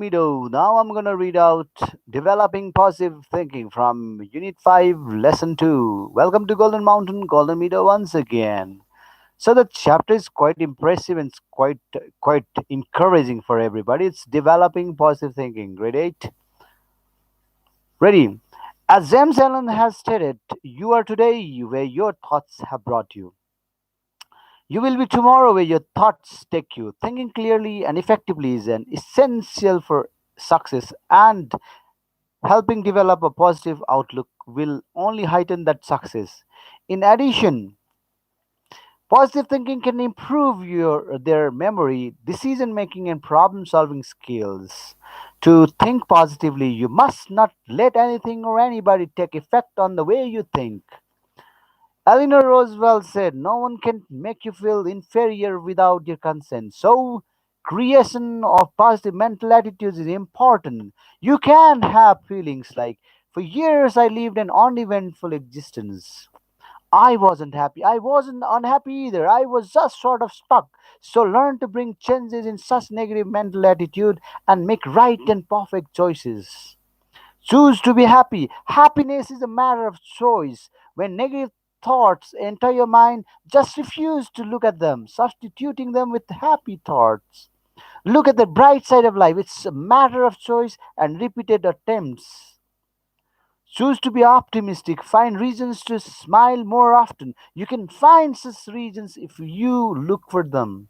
Now I'm gonna read out Developing Positive Thinking from Unit 5, Lesson 2. Welcome to Golden Mountain, Golden Meadow once again. So the chapter is quite impressive and it's quite encouraging for everybody. It's Developing Positive Thinking. Grade 8. Ready? As James Allen has stated, you are today where your thoughts have brought you. You will be tomorrow where your thoughts take you. Thinking clearly and effectively is an essential for success, and helping develop a positive outlook will only heighten that success. In addition, positive thinking can improve their memory, decision making, and problem solving skills. To think positively, you must not let anything or anybody take effect on the way you think. Eleanor Roosevelt said, "No one can make you feel inferior without your consent." So, creation of positive mental attitudes is important. You can have feelings like, "For years I lived an uneventful existence. I wasn't happy. I wasn't unhappy either. I was just sort of stuck." So, learn to bring changes in such negative mental attitude and make right and perfect choices. Choose to be happy. Happiness is a matter of choice. When negative thoughts enter your mind, just refuse to look at them, substituting them with happy thoughts. Look at the bright side of life. It's a matter of choice and repeated attempts. Choose to be optimistic. Find reasons to smile more often. You can find such reasons if you look for them.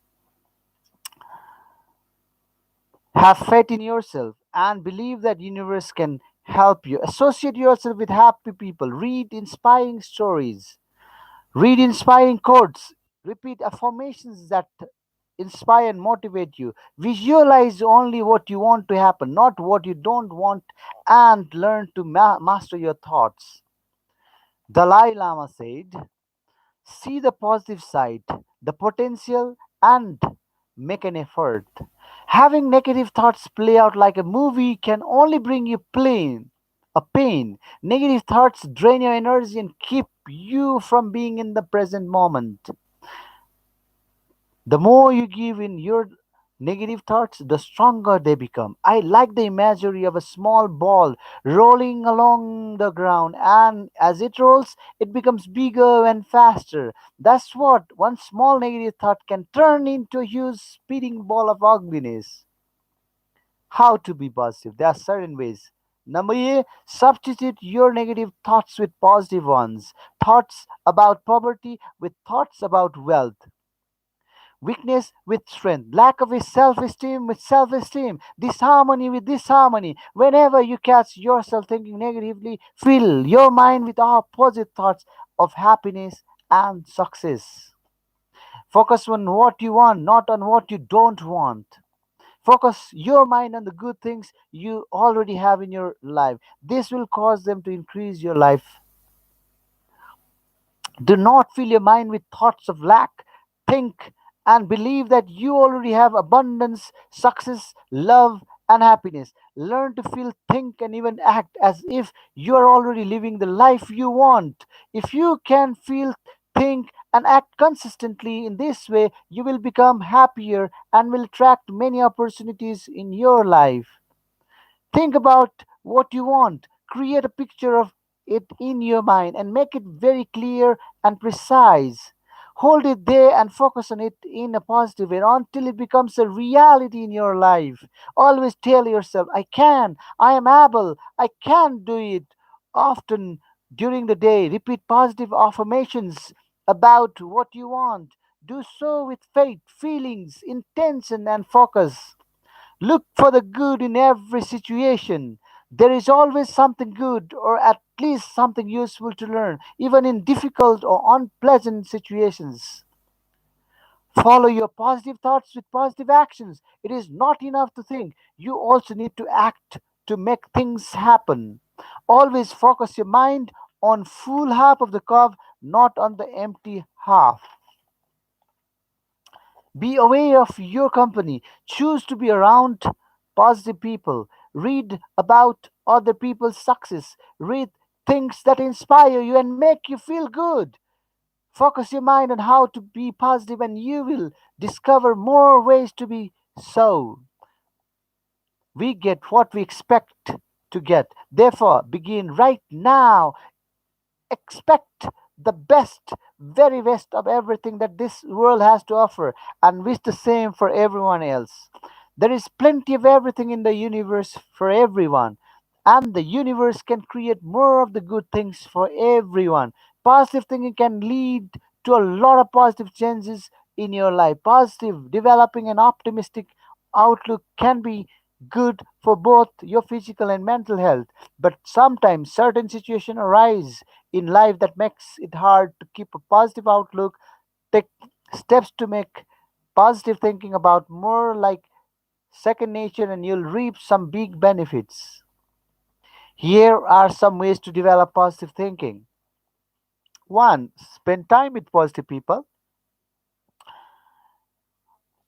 Have faith in yourself and believe that universe can help you. Associate yourself with happy people. Read inspiring stories. Read inspiring quotes. Repeat affirmations that inspire and motivate you. Visualize only what you want to happen, not what you don't want, and learn to master your thoughts. Dalai Lama said, "See the positive side, the potential, and make an effort." Having negative thoughts play out like a movie can only bring you pain. Negative thoughts drain your energy and keep you from being in the present moment. The more you give in your negative thoughts, the stronger they become. I like the imagery of a small ball rolling along the ground, and as it rolls, it becomes bigger and faster. That's what one small negative thought can turn into a huge speeding ball of ugliness. How to be positive? There are certain ways. Number A, substitute your negative thoughts with positive ones. Thoughts about poverty with thoughts about wealth, weakness with strength, lack of self-esteem with self-esteem, disharmony with disharmony. Whenever you catch yourself thinking negatively, fill your mind with opposite thoughts of happiness and success. Focus on what you want, not on what you don't want. Focus your mind on the good things you already have in your life. This will cause them to increase your life. Do not fill your mind with thoughts of lack. Think and believe that you already have abundance, success, love, and happiness. Learn to feel, think, and even act as if you are already living the life you want. If you can feel, think, and act consistently in this way, you will become happier and will attract many opportunities in your life. Think about what you want. Create a picture of it in your mind and make it very clear and precise. Hold it there and focus on it in a positive way until it becomes a reality in your life. Always tell yourself, "I can, I am able, I can do it." Often during the day, repeat positive affirmations about what you want. Do so with faith, feelings, intention, and focus. Look for the good in every situation. There is always something good or at least something useful to learn, even in difficult or unpleasant situations. Follow your positive thoughts with positive actions. It is not enough to think, you also need to act to make things happen. Always focus your mind on full half of the cup, not on the empty half. Be aware of your company. Choose to be around positive people. Read about other people's success. Read things that inspire you and make you feel good. Focus your mind on how to be positive, and you will discover more ways to be so. We get what we expect to get. Therefore, begin right now. Expect the best, very best of everything that this world has to offer, and wish the same for everyone else. There is plenty of everything in the universe for everyone, and the universe can create more of the good things for everyone. Positive thinking can lead to a lot of positive changes in your life. Positive, developing an optimistic outlook can be good for both your physical and mental health. But sometimes certain situations arise in life that makes it hard to keep a positive outlook. Take steps to make positive thinking about more like second nature, and you'll reap some big benefits. Here are some ways to develop positive thinking. One, spend time with positive people.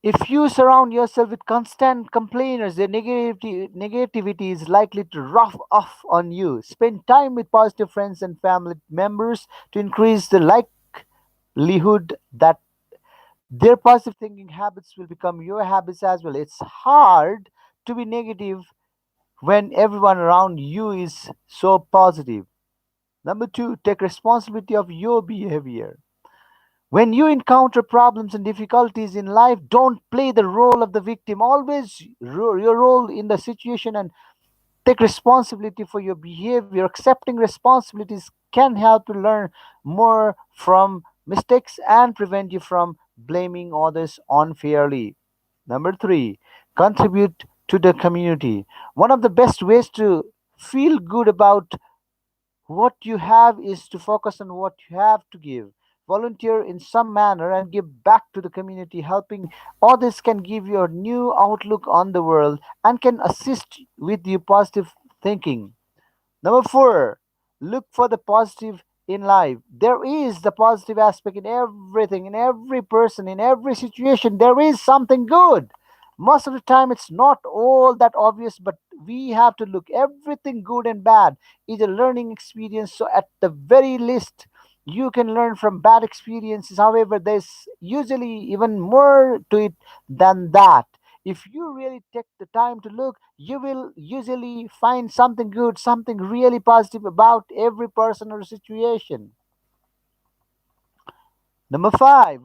If you surround yourself with constant complainers, their negativity is likely to rub off on you. Spend time with positive friends and family members to increase the likelihood that their positive thinking habits will become your habits as well. It's hard to be negative when everyone around you is so positive. Number two, take responsibility of your behavior. When you encounter problems and difficulties in life, don't play the role of the victim. Always your role in the situation, and take responsibility for your behavior. Accepting responsibilities can help you learn more from mistakes and prevent you from blaming others unfairly. Number three, contribute to the community. One of the best ways to feel good about what you have is to focus on what you have to give. Volunteer in some manner and give back to the community. Helping others can give you a new outlook on the world and can assist with your positive thinking. Number four, look for the positive in life. There is the positive aspect in everything, in every person, in every situation. There is something good. Most of the time, it's not all that obvious, but we have to look. Everything good and bad is a learning experience. So, at the very least, you can learn from bad experiences. However, there's usually even more to it than that. If you really take the time to look, you will usually find something good, something really positive about every person or situation. Number five,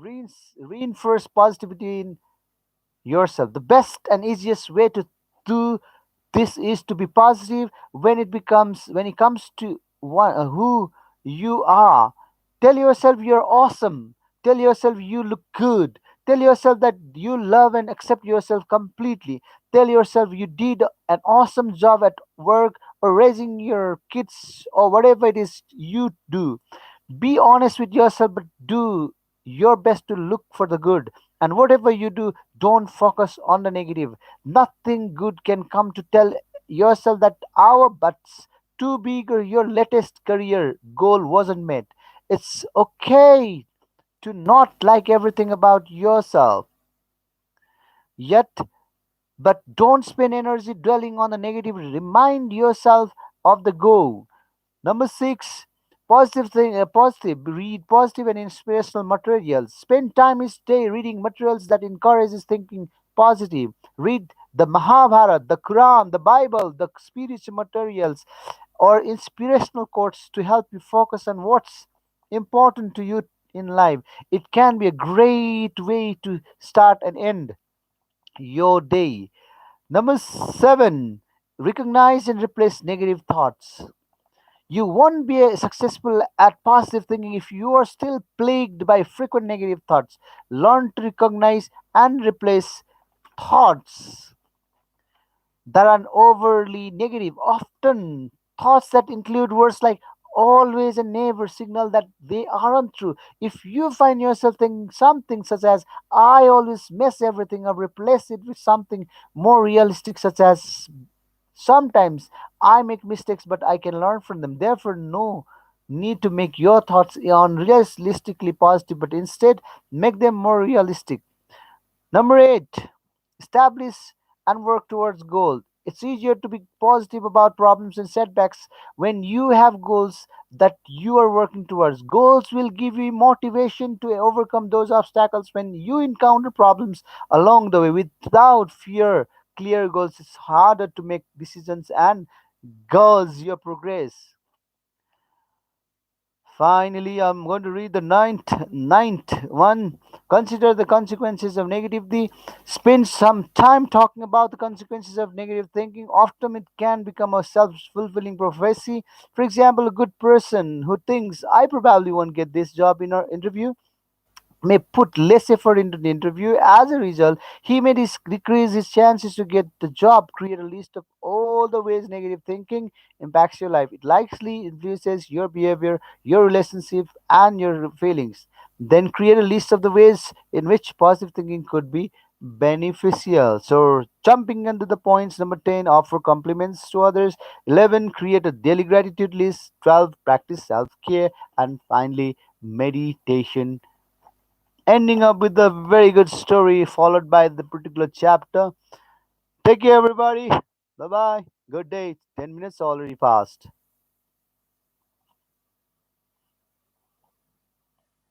reinforce positivity in yourself. The best and easiest way to do this is to be positive when it comes to who you are. Tell yourself you're awesome. Tell yourself you look good. Tell yourself that you love and accept yourself completely. Tell yourself you did an awesome job at work or raising your kids or whatever it is you do. Be honest with yourself, but do your best to look for the good. And whatever you do, don't focus on the negative. Nothing good can come to tell yourself that our butts too big or your latest career goal wasn't met. It's okay to not like everything about yourself yet, but don't spend energy dwelling on the negative. Remind yourself of the goal. Number six, positive. Read positive and inspirational materials. Spend time each day reading materials that encourages thinking positive. Read the Mahabharata, the Quran, the Bible, the spiritual materials, or inspirational quotes to help you focus on what's important to you in life. It can be a great way to start and end your day. Number seven, recognize and replace negative thoughts. You won't be successful at positive thinking if you are still plagued by frequent negative thoughts. Learn to recognize and replace thoughts that are overly negative. Often, thoughts that include words like always and never signal that they aren't true. If you find yourself thinking something such as I always mess everything up, replace it with something more realistic, such as sometimes I make mistakes, but I can learn from them. Therefore, no need to make your thoughts unrealistically positive, but instead make them more realistic. Number eight, establish and work towards goals. It's easier to be positive about problems and setbacks when you have goals that you are working towards. Goals will give you motivation to overcome those obstacles when you encounter problems along the way without fear. clear goals, it's harder to make decisions and goals your progress. Finally, I'm going to read the ninth one. Consider the consequences of negativity. Spend some time talking about the consequences of negative thinking. Often it can become a self-fulfilling prophecy. For example, a good person who thinks, I probably won't get this job in our interview, may put less effort into the interview. As a result, he may decrease his chances to get the job. Create a list of all the ways negative thinking impacts your life. It likely influences your behavior, your relationship, and your feelings. Then create a list of the ways in which positive thinking could be beneficial. So, jumping into the points, number 10, offer compliments to others. 11, create a daily gratitude list. 12, practice self care. And finally, meditation, ending up with a very good story followed by the particular chapter. Take care, everybody. Bye bye. Good day. 10 minutes already passed.